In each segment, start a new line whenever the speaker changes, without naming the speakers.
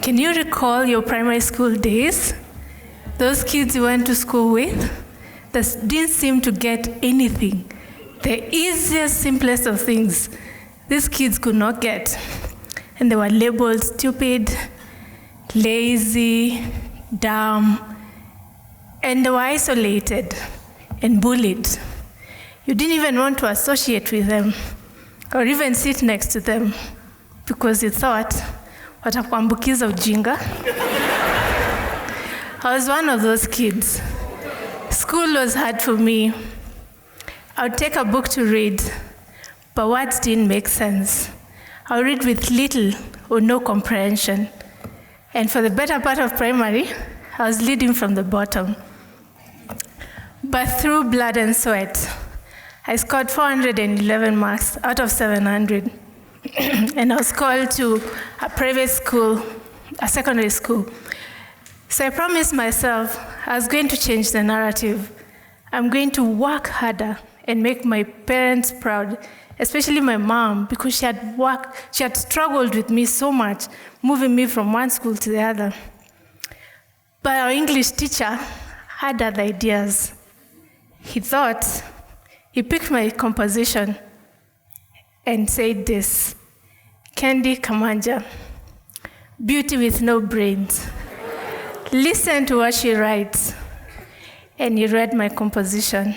Can you recall your primary school days? Those kids you went to school with that didn't seem to get anything. The easiest, simplest of things these kids could not get. And they were labeled stupid, lazy, dumb, and they were isolated and bullied. You didn't even want to associate with them or even sit next to them because you thought, watakuambukiza ujinga. I was one of those kids. School was hard for me. I would take a book to read, but words didn't make sense. I would read with little or no comprehension. And for the better part of primary, I was leading from the bottom. But through blood and sweat, I scored 411 marks out of 700. And I was called to a private school, a secondary school. So I promised myself I was going to change the narrative. I'm going to work harder and make my parents proud, especially my mom, because she had struggled with me so much, moving me from one school to the other. But our English teacher had other ideas. He picked my composition and said this, Kendi, Kamanja, beauty with no brains. Listen to what she writes. And he read my composition,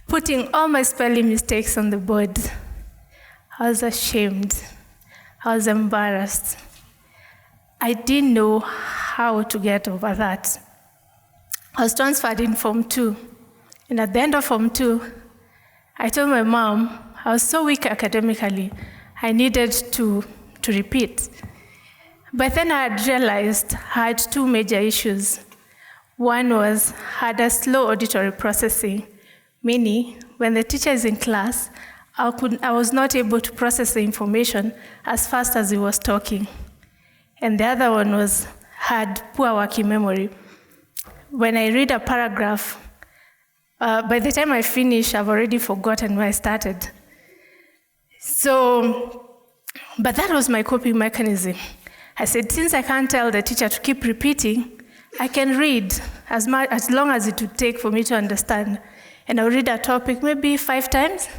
putting all my spelling mistakes on the board. I was ashamed. I was embarrassed. I didn't know how to get over that. I was transferred in Form 2. And at the end of Form 2, I told my mom I was so weak academically, I needed to repeat. But then I had realized I had two major issues. One was I had a slow auditory processing, meaning when the teacher is in class, I was not able to process the information as fast as he was talking. And the other one was I had poor working memory. When I read a paragraph, by the time I finish, I've already forgotten where I started. But that was my coping mechanism. I said, since I can't tell the teacher to keep repeating, I can read as long as it would take for me to understand. And I'll read a topic maybe 5 times.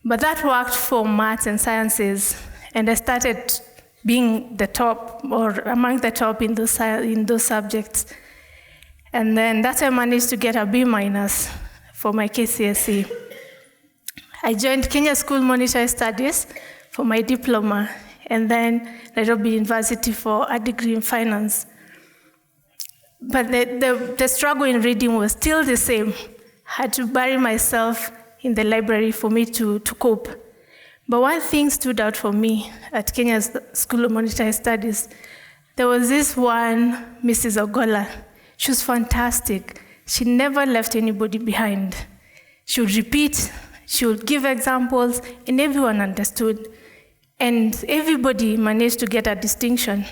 But that worked for maths and sciences. And I started being the top or among the top in those subjects. And then that's how I managed to get a B- for my KCSE. I joined Kenya School Monetary Studies for my diploma, and then Nairobi University for a degree in finance. But the struggle in reading was still the same. I had to bury myself in the library for me to cope. But one thing stood out for me at Kenya's School of Monetary Studies. There was this one, Mrs. Ogola. She was fantastic. She never left anybody behind. She would repeat, she would give examples, and everyone understood. And everybody managed to get a distinction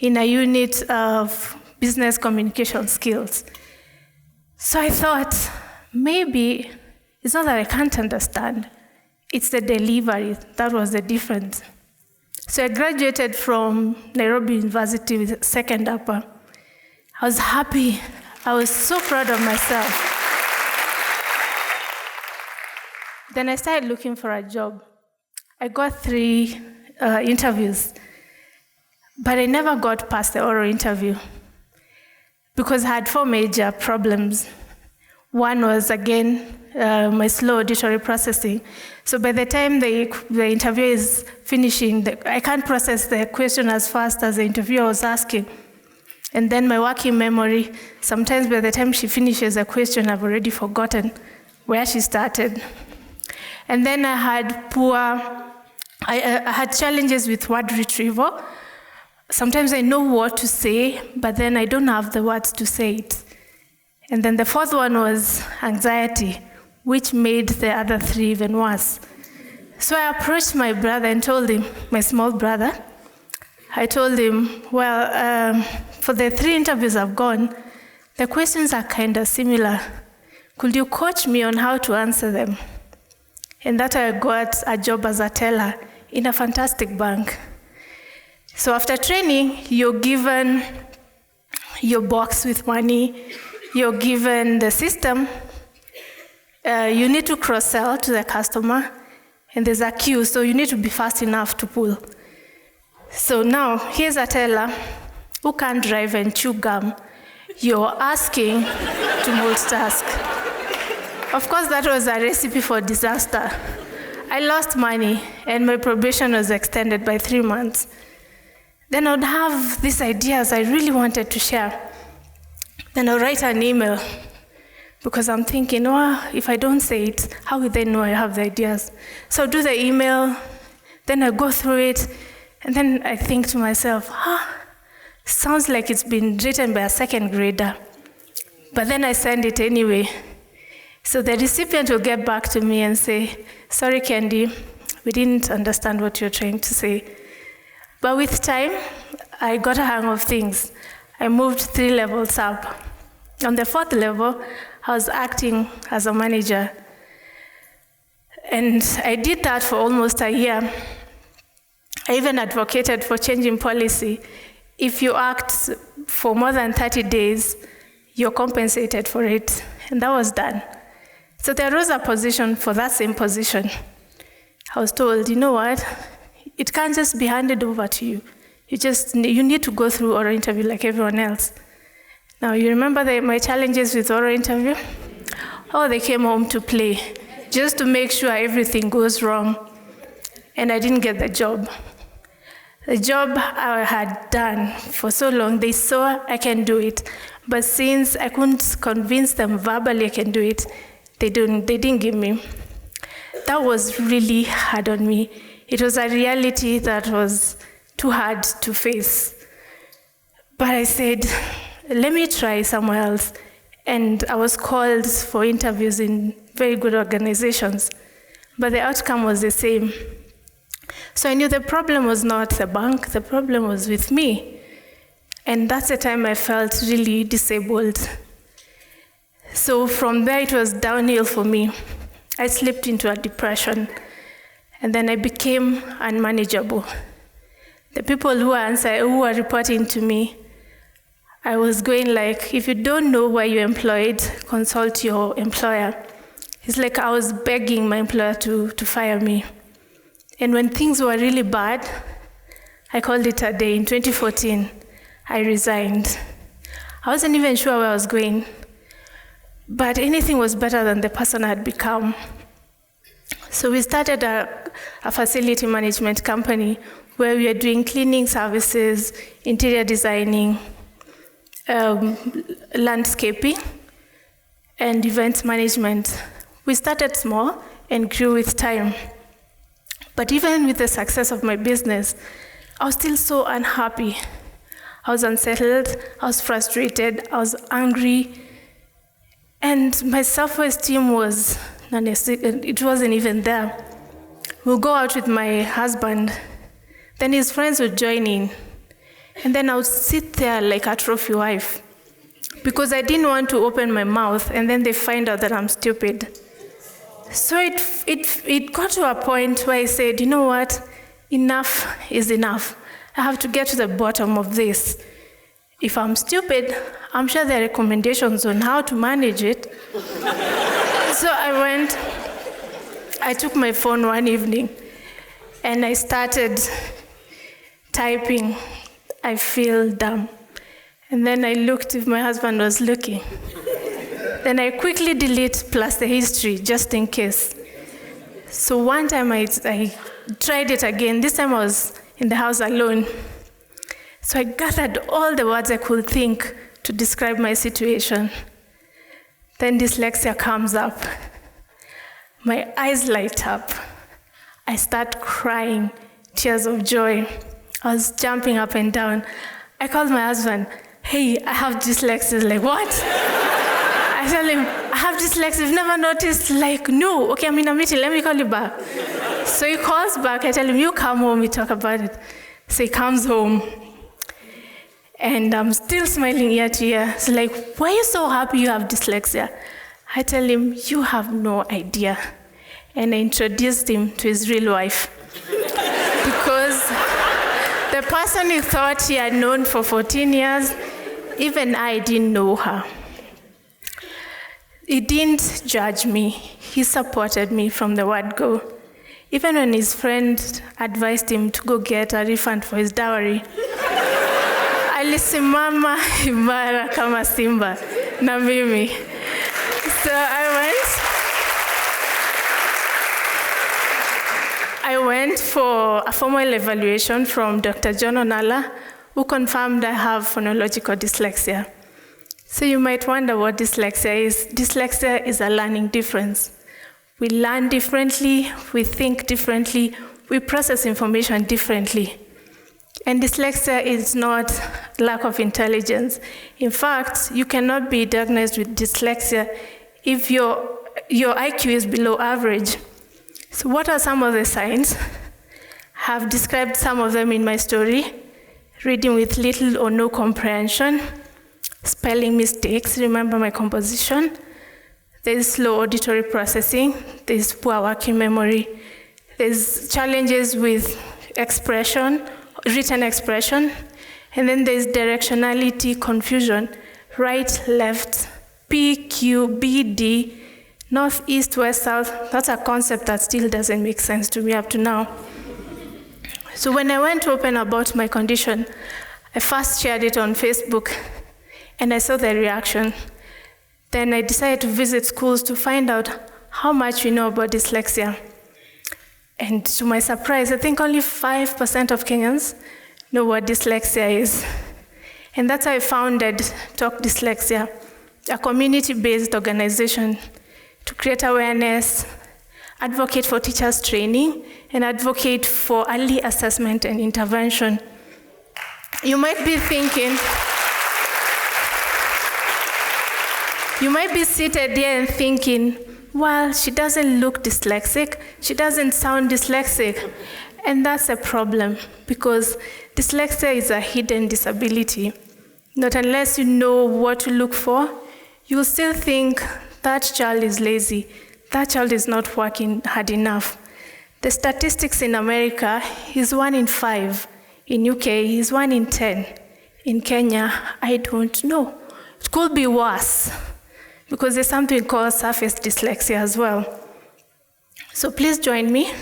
in a unit of business communication skills. So I thought, maybe it's not that I can't understand, it's the delivery. That was the difference. So I graduated from Nairobi University with second upper. I was happy. I was so proud of myself. Then I started looking for a job. I got 3 interviews, but I never got past the oral interview because I had 4 major problems. One was, again, my slow auditory processing. So by the time the interview is finishing, I can't process the question as fast as the interviewer was asking. And then my working memory, sometimes by the time she finishes a question, I've already forgotten where she started. And then I had challenges with word retrieval. Sometimes I know what to say, but then I don't have the words to say it. And then the 4th one was anxiety, which made the other 3 even worse. So I approached my brother and told him, my small brother, I told him, well, for the 3 interviews I've gone, the questions are kind of similar. Could you coach me on how to answer them? And that I got a job as a teller in a fantastic bank. So after training, you're given your box with money, you're given the system, you need to cross-sell to the customer, and there's a queue, so you need to be fast enough to pull. So now, here's a teller who can't drive and chew gum. You're asking to multitask. Of course, that was a recipe for disaster. I lost money, and my probation was extended by 3 months. Then I would have these ideas I really wanted to share. Then I'll write an email, because I'm thinking, oh, if I don't say it, how will they know I have the ideas? So I'll do the email, then I go through it, and then I think to myself, sounds like it's been written by a second grader. But then I send it anyway. So the recipient will get back to me and say, sorry, Kendi, we didn't understand what you're trying to say. But with time, I got a hang of things. I moved 3 levels up. On the 4th level, I was acting as a manager. And I did that for almost a year. I even advocated for changing policy. If you act for more than 30 days, you're compensated for it. And that was done. So there was a position for that same position. I was told, you know what? It can't just be handed over to you. You need to go through oral interview like everyone else. Now, you remember my challenges with oral interview? Oh, they came home to play, just to make sure everything goes wrong. And I didn't get the job. The job I had done for so long, they saw I can do it. But since I couldn't convince them verbally I can do it, they didn't give me. That was really hard on me. It was a reality that was too hard to face. But I said, let me try somewhere else. And I was called for interviews in very good organizations. But the outcome was the same. So I knew the problem was not the bank, the problem was with me. And that's the time I felt really disabled. So from there, it was downhill for me. I slipped into a depression. And then I became unmanageable. The people who were reporting to me, I was going like, if you don't know why you're employed, consult your employer. It's like I was begging my employer to fire me. And when things were really bad, I called it a day. In 2014, I resigned. I wasn't even sure where I was going, but anything was better than the person I had become. So we started a facility management company where we were doing cleaning services, interior designing, landscaping, and event management. We started small and grew with time. But even with the success of my business, I was still so unhappy. I was unsettled, I was frustrated, I was angry, and my self-esteem was it wasn't even there. We'll go out with my husband, then his friends would join in, and then I would sit there like a trophy wife because I didn't want to open my mouth, and then they find out that I'm stupid. So it got to a point where I said, you know what, enough is enough. I have to get to the bottom of this. If I'm stupid, I'm sure there are recommendations on how to manage it. So I took my phone one evening and I started typing, I feel dumb. And then I looked if my husband was looking. Then I quickly delete plus the history, just in case. So one time I tried it again. This time I was in the house alone. So I gathered all the words I could think to describe my situation. Then dyslexia comes up. My eyes light up. I start crying, tears of joy. I was jumping up and down. I called my husband, hey, I have dyslexia. He's like, what? I tell him, I have dyslexia, you've never noticed? Like, no, okay, I'm in a meeting, let me call you back. So he calls back, I tell him, you come home, we talk about it. So he comes home, and I'm still smiling ear to ear. So like, why are you so happy you have dyslexia? I tell him, you have no idea. And I introduced him to his real wife. Because the person he thought he had known for 14 years, even I didn't know her. He didn't judge me. He supported me from the word go. Even when his friend advised him to go get a refund for his dowry, alisimama imara kama simba na mimi. So I went for a formal evaluation from Dr. John Onala, who confirmed I have phonological dyslexia. So you might wonder what dyslexia is. Dyslexia is a learning difference. We learn differently, we think differently, we process information differently. And dyslexia is not lack of intelligence. In fact, you cannot be diagnosed with dyslexia if your IQ is below average. So what are some of the signs? I have described some of them in my story. Reading with little or no comprehension, spelling mistakes, remember my composition. There's slow auditory processing, there's poor working memory, there's challenges with expression, written expression, and then there's directionality confusion, right, left, P, Q, B, D, north, east, west, south. That's a concept that still doesn't make sense to me up to now. So when I went open about my condition, I first shared it on Facebook, and I saw the reaction. Then I decided to visit schools to find out how much we know about dyslexia. And to my surprise, I think only 5% of Kenyans know what dyslexia is. And that's how I founded Talk Dyslexia, a community-based organization to create awareness, advocate for teachers' training, and advocate for early assessment and intervention. You might be thinking, you might be seated here and thinking, well, she doesn't look dyslexic, she doesn't sound dyslexic. And that's a problem, because dyslexia is a hidden disability. Not unless you know what to look for, you'll still think that child is lazy, that child is not working hard enough. The statistics in America is 1 in 5. In UK is 1 in 10. In Kenya, I don't know. It could be worse, because there's something called surface dyslexia as well. So please join me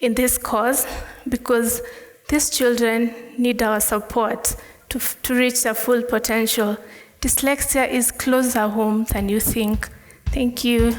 in this cause, because these children need our support to reach their full potential. Dyslexia is closer home than you think. Thank you.